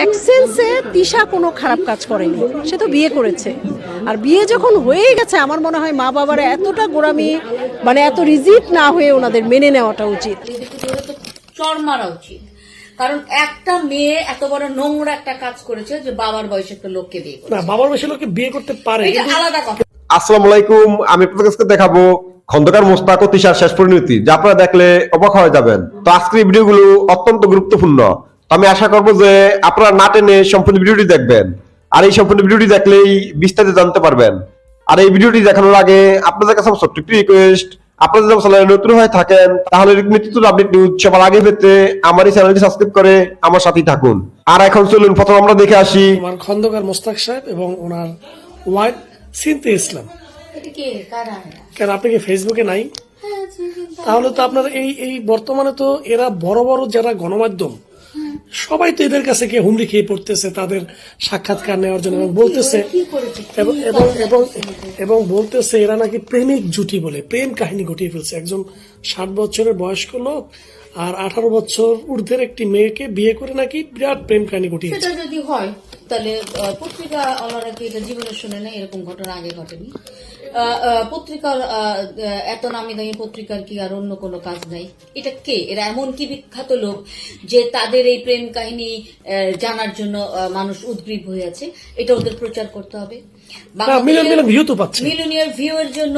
এক সেন্সে তিশা কোনো খারাপ কাজ করেনি, সে তো বিয়ে করেছে। আর বিয়ে যখন হয়েই গেছে, আমার মনে হয় মা বাবার এতটা গোড়ামি মানে এত রিজিট না হয়ে ওনাদের মেনে নেওয়াটা উচিত। চর মারা উচিত, কারণ একটা মেয়ে এত বড় নোংরা একটা কাজ করেছে যে বাবার বয়সে একটা লোককে বিয়ে করে। না, বাবার বয়সী লোককে বিয়ে করতে পারে, এটা আলাদা কথা। আসসালামু আলাইকুম, আমি আপনাদের কাছে দেখাবো খন্দকার মোস্তাক ও তিশার শেষ পরিণতি, যা আপনারা দেখলে অবাক হয়ে যাবেন। তো আজকের এই ভিডিওগুলো অত্যন্ত গুরুত্বপূর্ণ। আমি আশা করবো যে আপনারা না টেনে সম্পূর্ণ ভিডিওটি দেখবেন, আর এই সম্পূর্ণ ভিডিওটি দেখলেই বিস্তারিত জানতে পারবেন। আর এই ভিডিওটি দেখানোর আগে আপনাদের কাছে ছোট্ট একটি রিকোয়েস্ট, আপনারা যদি চ্যানেলে নতুন হয়ে থাকেন তাহলে নিত্য আপডেট নিউজ সবার আগে পেতে আমার এই চ্যানেলটি সাবস্ক্রাইব করে আমার সাথেই থাকুন। আর এখন চলুন প্রথম আমরা দেখে আসি আমার খন্দকার মোস্তাক সাহেব এবং ওনার ওয়াইফ সিনতে ইসলাম। কেন আপনি কি ফেসবুকে নাই? তাহলে তো আপনার এই বর্তমানে তো এরা বড় বড় যারা গণমাধ্যম সবাই তো এদের কাছে গিয়ে হুমড়ি খেয়ে পড়তেছে তাদের সাক্ষাৎকার নেওয়ার জন্য, এবং বলতেছে এবং বলতেছে এরা নাকি প্রেমিক জুটি বলে প্রেম কাহিনী ঘটিয়ে ফেলছে। একজন 60 বছরের বয়স্ক লোক আর 18 বছর ঊর্ধ্বের একটি মেয়েকে বিয়ে করে নাকি বিরাট প্রেম কাহিনী ঘটিয়েছে। সেটা যদি হয় তাহলে পত্রিকা ওনারা কি এটা জীবনে শুনে না? এরকম ঘটনা আগে ঘটেনি। পত্রিকার এত নামি দামি পত্রিকার কি আর অন্য কোনো কাজ নাই? এটা কে? এরা এমন কি বিখ্যাত লোক যে তাদের এই প্রেম কাহিনী জানার জন্য মানুষ উদ্গ্রীব হয়ে আছে? এটা ওদের প্রচার করতে হবে। মিলিয়নিয়ার ভিউ এর জন্য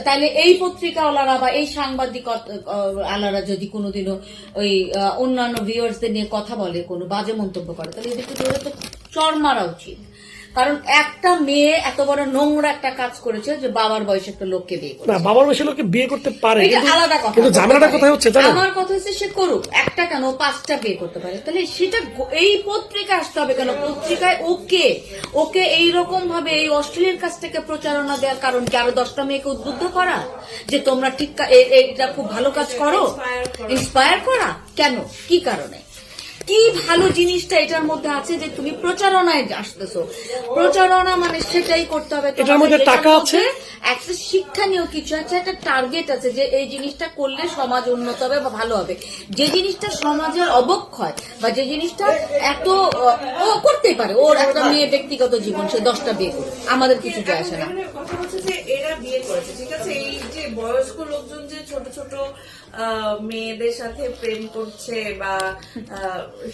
তাহলে এই পত্রিকাওয়ালারা বা এই সাংবাদিক আলারা যদি কোনোদিনও ওই অন্যান্য ভিউয়ার্সদের নিয়ে কথা বলে, কোনো বাজে মন্তব্য করে, তাহলে এদেরকে তো চর মারা উচিত। কারণ একটা মেয়ে এত বড় নোংরা একটা কাজ করেছে যে বাবার বয়সে একটা লোককে বিয়ে করে। না, বাবার বয়সী লোককে বিয়ে করতে পারে, এটা আলাদা কথা। কিন্তু ঝামেলাটা কোথায় হচ্ছে জানেন? আমার কথা হচ্ছে সে করুক, একটা কেন 5টা বিয়ে করতে পারে, তাহলে সেটা এই পত্রিকা আসতে হবে কেন? পত্রিকায় ওকে এইরকম ভাবে এই অশ্লীল কাছ থেকে প্রচারণা দেওয়ার কারণ কি? আরো 10টা মেয়েকে উদ্বুদ্ধ করা যে তোমরা ঠিক এটা খুব ভালো কাজ করো, ইন্সপায়ার করা। কেন? কি কারণে? কি ভালো জিনিসটা এটার মধ্যে আছে যে তুমি প্রচারণায় আসতেছো? প্রচারণা মানে সেটাই করতে হবে, এটার মধ্যে টাকা আছে, একটা শিক্ষণীয় কিছু আছে, একটা টার্গেট আছে যে এই জিনিসটা করলে সমাজ উন্নত হবে বা ভালো হবে। যে জিনিসটা সমাজের অবক্ষয় বা যে জিনিসটা এত ও করতেই পারে, ওর একটা মেয়ে ব্যক্তিগত জীবন, সে 10টা বিয়ে করে, আমাদের কিছু যায় আসে না। কথা হচ্ছে যে এরা বিয়ে করেছে, ঠিক আছে, এই যে বয়স্ক লোকজন যে ছোট ছোট মেয়েদের সাথে প্রেম করছে বা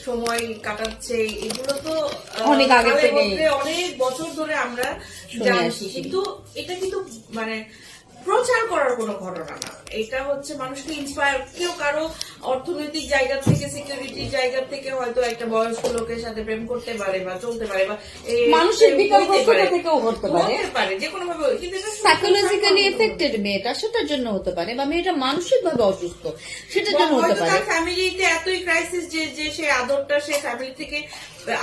সময় কাটাচ্ছে, এগুলো তো অনেক আগে থেকে অনেক বছর ধরে আমরা জানছি, কিন্তু এটা কিন্তু মানে প্রচার করার কোনো ঘটনা না। এটা হচ্ছে মানুষকে ইন্সপায়ার, কেউ কারো অর্থনৈতিক জায়গা থেকে, সিকিউরিটির জায়গা থেকে হয়তো একটা বয়স্ক লোকের সাথে প্রেম করতে পারে বা চলতে পারে, বা মানসিক বিকল্পতা থেকেও হতে পারে, যে কোনো ভাবে। কিন্তু সাইকোলজিক্যালি এফেক্টেড মেয়েটা, সেটার জন্য হতে পারে, বা মেয়েটা মানসিক ভাবে অসুস্থ, সেটার জন্য হতে পারে। তার ফ্যামিলিতে এতই ক্রাইসিস যে সে আদরটা সে ফ্যামিলি থেকে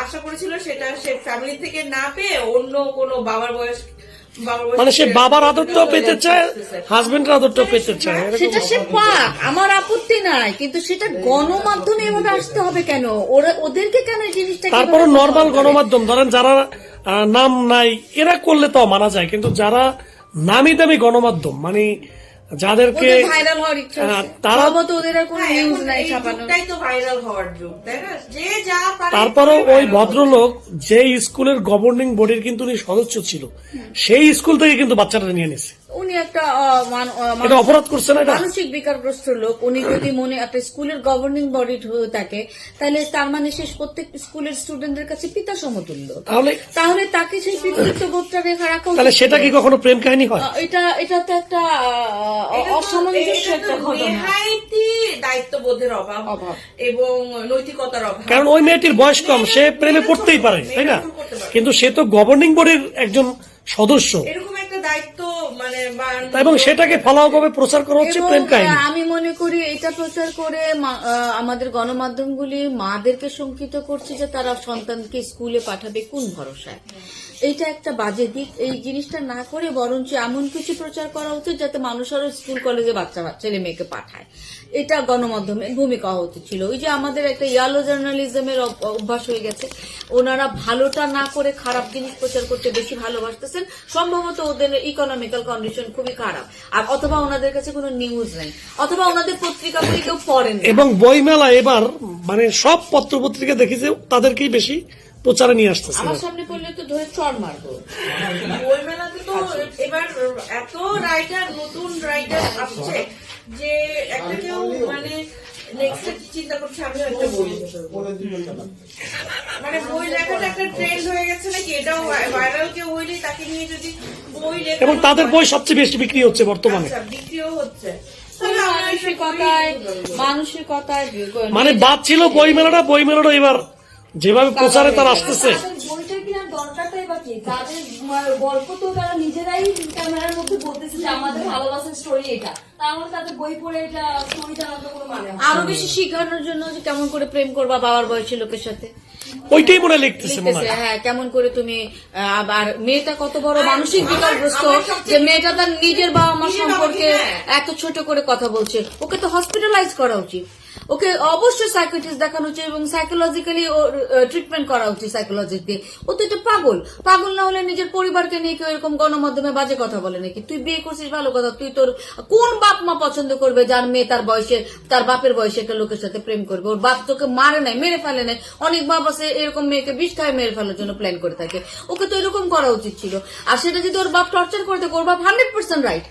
আশা করেছিল, সেটা সে ফ্যামিলি থেকে না পেয়ে অন্য কোনো বাবার বয়স, মানে সে বাবার আদরটাও পেতে চায়, হাজবেন্ডের আদরটাও পেতে চায়, সেটা সে পাক, আমার আপত্তি নাই, কিন্তু সেটা গণমাধ্যমে এভাবে আসতে হবে কেন? ওদেরকে কেন এই জিনিসটা? তারপরে নর্মাল গণমাধ্যম, ধরেন যারা নাম নাই এরা করলে তো মানা যায়, কিন্তু যারা নামি দামি গণমাধ্যম মানে যাদেরকে ভাইরাল হওয়ার ইচ্ছা, তারা তো ওদের আর কোনো নিউজ নাই ছাপানোর, তাই তো ভাইরাল হওয়ার যুগ, তাই না? যে যা পারে। তারপরে ওই ভদ্রলোক যে স্কুলের গভর্নিং বডির কিন্তু উনি সদস্য ছিল, সেই স্কুল থেকে কিন্তু বাচ্চাটা নিয়ে নিছে। উনি একটা অপরাধ করছে না? মানসিক বিকারগ্রস্ত লোক। উনি যদি মনে একটা স্কুলের গভর্নিং বডি হয়ে থাকে, তাহলে তার মানে সে প্রত্যেক স্কুলের স্টুডেন্টদের কাছে পিতা সমতুল্য। তাহলে তাকে সেই পিতৃত্ব বোধটা রেখা রাখা উচিত। তাহলে সেটা কি কখনো প্রেম কাহিনী হয়? এটা তো একটা অসামঞ্জস্য একটা ঘটনা। দায়িত্ববোধের অভাব এবং নৈতিকতার অভাব। কারণ ওই মেয়েটির বয়স কম, সে প্রেমে পড়তেই পারে, তাই না? কিন্তু সে তো গভর্নিং বডির একজন সদস্য, এরকম একটা দায়িত্ব মানে, এবং সেটাকে ফলাভাবে প্রচার করা হচ্ছে প্রেম কাহিনী। আমি মনে করি এটা প্রচার করে আমাদের গণমাধ্যমগুলি মাদেরকে শঙ্কিত করছে যে তারা সন্তানকে স্কুলে পাঠাবে কোন ভরসায়। এইটা একটা বাজে দিক। এই জিনিসটা না করে বরঞ্চ এমন কিছু প্রচার করা উচিত যাতে মানুষ আরো স্কুল কলেজে বাচ্চা ছেলে মেয়েকে পাঠায়। এটা গণমাধ্যমের ভূমিকা হওয়া উচিত ছিল। ওই যে আমাদের একটা ইয়ালো জার্নালিজমের অভ্যাস হয়ে গেছে, ওনারা ভালোটা না করে খারাপ জিনিস প্রচার করতে বেশি ভালোবাসতেছেন। সম্ভবত ওদের ইকোনমিক্যাল কন্ডিশন খুবই খারাপ, আর অথবা ওনাদের কাছে কোনো নিউজ নেই, অথবা ওনাদের পত্রিকা বই কেউ পড়েন না। এবং বইমেলা এবার মানে সব পত্র পত্রিকা দেখি যে তাদেরকেই বেশি প্রচারে নিয়ে আসতেছে। আমার সামনে পড়লে তো ধরে চড় মারবো। বইমেলাতে তো এবার এত রাইটার, নতুন রাইটার আসছে যে একটা কেউ মানে নেক্সট চিন্তা করছে আমি একটা বই, মানে বই লেখাটা একটা ট্রেন্ড হয়ে গেছে নাকি, এটাও ভাইরাল কেউ হইলে তাকে নিয়ে যদি বই লেখা, এবং তাদের বই সবচেয়ে বেশি বিক্রি হচ্ছে বর্তমানে। আচ্ছা, বিক্রিও হচ্ছে। মানসিকতায় মানে বাদ ছিল বইমেলাটা এবার যেভাবে প্রচারে তার আসতেছে। বইটা কেনার দরকারটাই বা কি? তাদের গল্প তো তারা নিজেরাই ক্যামেরার মধ্যে বলতেছে যে আমাদের ভালোবাসার স্টোরি এটা, তাহলে তাদের বই পড়ে এটা স্টোরি জানার তো কোনো মানে হয় না। আরো বেশি শিখানোর জন্য যে কেমন করে প্রেম করবা বাবার বয়সী লোকের সাথে, ওইটাই মনে লিখতেছে মনে হয়। হ্যাঁ, কেমন করে তুমি আর মেয়েটা কত বড় মানসিক বিকারগ্রস্ত যে মেয়েটা তার নিজের বাবা মা সম্পর্কে এত ছোট করে কথা বলছে। ওকে তো হসপিটালাইজ করা উচিত, ওকে অবশ্যই সাইকিয়াট্রিস্ট দেখানো উচিত এবং সাইকোলজিক্যালি ট্রিটমেন্ট করা উচিত সাইকোলজি দিয়ে। ও তো এটা পাগল না হলে নিজের পরিবারকে নিয়ে কেউ এরকম গণমাধ্যমে বাজে কথা বলে নাকি? তুই বিয়ে করছিস ভালো কথা, তুই তোর কোন বাপ মা পছন্দ করবে যার মেয়ে তার বাপের বয়সে একটা লোকের সাথে প্রেম করবে? ওর বাপ তোকে মারে নাই, মেরে ফেলে নাই। অনেক বাপ আছে এরকম মেয়েকে বিষ খায় মেরে ফেলার জন্য প্ল্যান করে থাকে। ওকে তো এরকম করা উচিত ছিল। আর সেটা যদি ওর বাপ টর্চার করে থাকে, ওর বাপ 100% রাইট।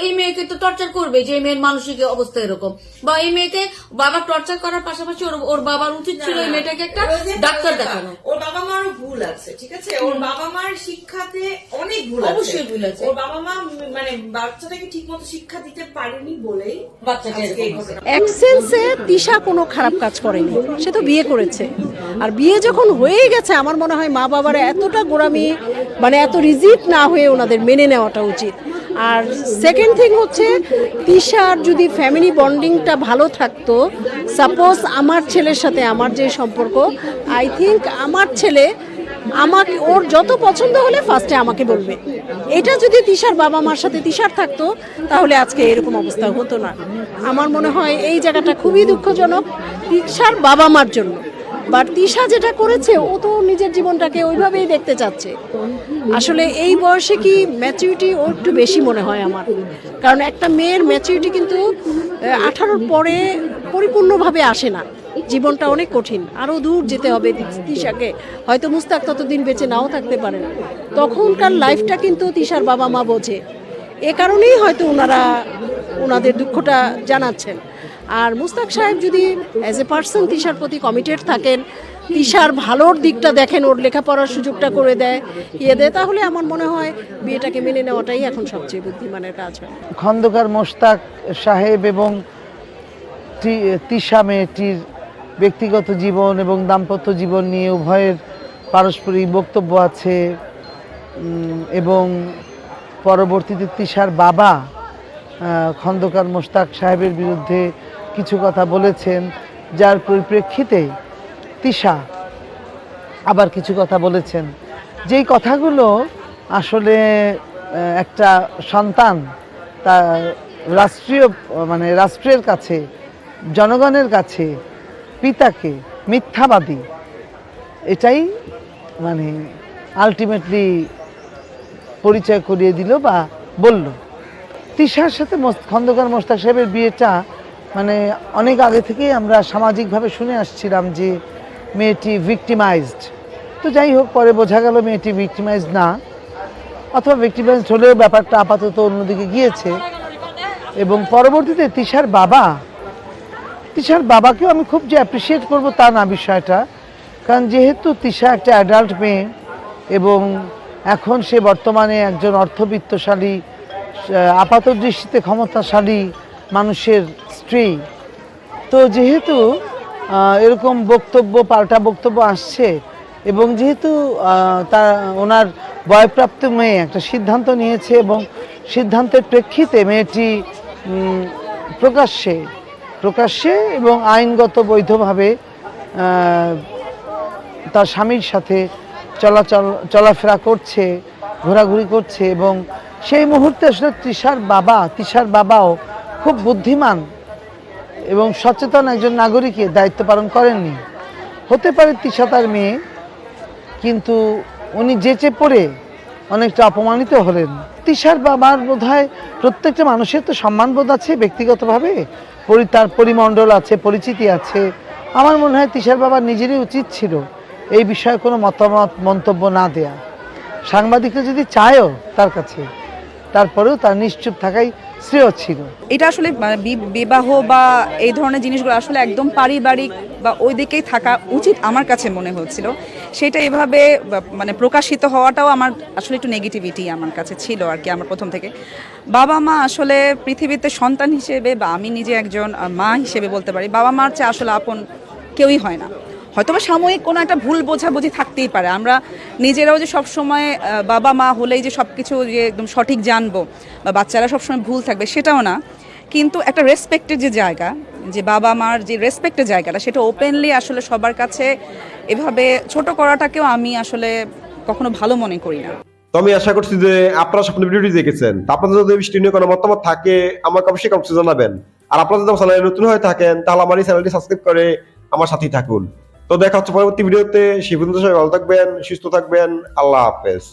এই মেয়েকে তো টর্চার করবে যে মেয়ের মানসিক অবস্থা এরকম, বা এই মেয়েকে বাবা টর্চার করার পাশাপাশি ওর বাবার উচিত ছিল এই মেয়েটাকে একটা ডাক্তার দেখানো। ওর বাবা মারও ভুল আছে, ঠিক আছে, ওর বাবা মার শিক্ষাতে অনেক ভুল, অবশ্যই ভুল আছে। ওর বাবা মা মানে বাচ্চাটাকে ঠিক মতো শিক্ষা দিতে পারেনি বলেই বাচ্চাকে এক সেন্সে তিশা কোনো খারাপ কাজ করেনি, সে তো বিয়ে করেছে। আর বিয়ে যখন হয়ে গেছে আমার মনে হয় মা বাবার এতটা গোড়ামি মানে এত রিজিড না হয়ে ওনাদের মেনে নেওয়াটা উচিত। আর সেকেন্ড থিং হচ্ছে তিশার যদি ফ্যামিলি বন্ডিংটা ভালো থাকতো, সাপোজ আমার ছেলের সাথে আমার যে সম্পর্ক, আই থিঙ্ক আমার ছেলে আমাকে ওর যত পছন্দ হলে ফার্স্টে আমাকে বলবে। এটা যদি তিশার বাবা মার সাথে তিশার থাকতো তাহলে আজকে এরকম অবস্থা হতো না। আমার মনে হয় এই জায়গাটা খুবই দুঃখজনক তিশার বাবা মার জন্য। বাট তিশা যেটা করেছে ও তো নিজের জীবনটাকে ওইভাবেই দেখতে চাচ্ছে। আসলে এই বয়সে কি ম্যাচুরিটি ও একটু বেশি মনে হয় আমার, কারণ একটা মেয়ের ম্যাচুরিটি কিন্তু 18-র পরে পরিপূর্ণভাবে আসে না। জীবনটা অনেক কঠিন, আরও দূর যেতে হবে তিশাকে। হয়তো মুস্তাক ততদিন বেঁচে নাও থাকতে পারেন, তখনকার লাইফটা কিন্তু তিশার বাবা মা বোঝে। এ কারণেই হয়তো ওনাদের দুঃখটা জানাচ্ছেন। আর মুস্তাক সাহেব যদি অ্যাজ এ পার্সন তিশার প্রতি কমিটেড থাকেন, তিশার ভালোর দিকটা দেখেন, ওর লেখাপড়ার সুযোগটা করে দেয়, তাহলে আমার মনে হয় বিয়েটাকে মেনে নেওয়াটাই এখন সবচেয়ে বুদ্ধিমানের কাজ হয়। খন্দকার মোশতাক সাহেব এবং তিশা মেয়েটির ব্যক্তিগত জীবন এবং দাম্পত্য জীবন নিয়ে উভয়ের পারস্পরিক বক্তব্য আছে এবং পরবর্তীতে তিশার বাবা খন্দকার মোশতাক সাহেবের বিরুদ্ধে কিছু কথা বলেছেন, যার পরিপ্রেক্ষিতে তিশা আবার কিছু কথা বলেছেন। যেই কথাগুলো আসলে একটা সন্তান তার রাষ্ট্রের কাছে, জনগণের কাছে পিতাকে মিথ্যাবাদী, এটাই মানে আলটিমেটলি পরিচয় করিয়ে দিল বা বলল। তিশার সাথে খন্দকার মোশতাক সাহেবের বিয়েটা মানে অনেক আগে থেকেই আমরা সামাজিকভাবে শুনে আসছিলাম যে মেয়েটি ভিক্টিমাইজড। তো যাই হোক, পরে বোঝা গেল মেয়েটি ভিক্টিমাইজড না, অথবা ভিক্টিমাইজড হলেও ব্যাপারটা আপাতত অন্যদিকে গিয়েছে। এবং পরবর্তীতে তিশার বাবাকেও আমি খুব যে অ্যাপ্রিসিয়েট করবো তা না বিষয়টা, কারণ যেহেতু তিশা একটা অ্যাডাল্ট মেয়ে এবং এখন সে বর্তমানে একজন অর্থবিত্তশালী, আপাত দৃষ্টিতে ক্ষমতাশালী মানুষের স্ত্রী, তো যেহেতু এরকম পাল্টা বক্তব্য আসছে এবং যেহেতু ওনার বয়প্রাপ্ত মেয়ে একটা সিদ্ধান্ত নিয়েছে এবং সিদ্ধান্তের প্রেক্ষিতে মেয়েটি প্রকাশ্যে এবং আইনগত বৈধভাবে তার স্বামীর সাথে চলাফেরা করছে, ঘোরাঘুরি করছে, এবং সেই মুহূর্তে আসলে তৃষার বাবাও খুব বুদ্ধিমান এবং সচেতন একজন নাগরিকের দায়িত্ব পালন করেননি। হতে পারে তৃষা তার মেয়ে, কিন্তু উনি যেচে পড়ে অনেকটা অপমানিত হলেন। তৃষার বাবার বোধহয় প্রত্যেকটা মানুষের তো সম্মানবোধ আছে ব্যক্তিগতভাবে, তার পরিমণ্ডল আছে, পরিচিতি আছে। আমার মনে হয় তৃষার বাবার নিজেরই উচিত ছিল এই বিষয়ে কোনো মন্তব্য না দেয়া। সাংবাদিকরা যদি চায়ও তার কাছে, তারপরেও তার নিশ্চুপ থাকাই শ্রেয় ছিল। এটা আসলে বিবাহ বা এই ধরনের জিনিসগুলো আসলে একদম পারিবারিক বা ওই দিকেই থাকা উচিত আমার কাছে মনে হচ্ছিল। সেটা এভাবে মানে প্রকাশিত হওয়াটাও আমার আসলে একটু নেগেটিভিটি আমার কাছে ছিল আর কি। আমার প্রথম থেকে বাবা মা আসলে পৃথিবীতে সন্তান হিসেবে বা আমি নিজে একজন মা হিসেবে বলতে পারি, বাবা মার চেয়ে আসলে আপন কেউই হয় না। হয়তো বা সাময়িক কোনো একটা ভুল বোঝাবুঝি থাকতেই পারে, আমরা নিজেরাও যে সবসময় বাবা মা হলেই যে সব কিছু যে একদম সঠিক জানবো বা বাচ্চারা সবসময় ভুল থাকবে সেটাও না। কিন্তু একটা রেসপেক্টের যে জায়গা, যে বাবা মার যে রেসপেক্টের জায়গাটা, সেটা ওপেনলি আসলে সবার কাছে এভাবে ছোট করাটাকেও আমি আসলে কখনো ভালো মনে করি না। তো আমি আশা করছি যে আপনারা সম্পূর্ণ ভিডিওটি দেখেছেন। তো আপনাদের যদি বিষয়টি নিয়ে কোনো মতামত থাকে আমাকে অবশ্যই কমেন্টে জানাবেন। আর আপনারা যদি আমার চ্যানেলে নতুন হয়ে থাকেন তাহলে আমার এই চ্যানেলটি সাবস্ক্রাইব করে আমার সাথেই থাকুন। তো দেখা হচ্ছে পরবর্তী ভিডিওতে। সেই পর্যন্ত সবাই ভালো থাকবেন, সুস্থ থাকবেন। আল্লাহ হাফেজ।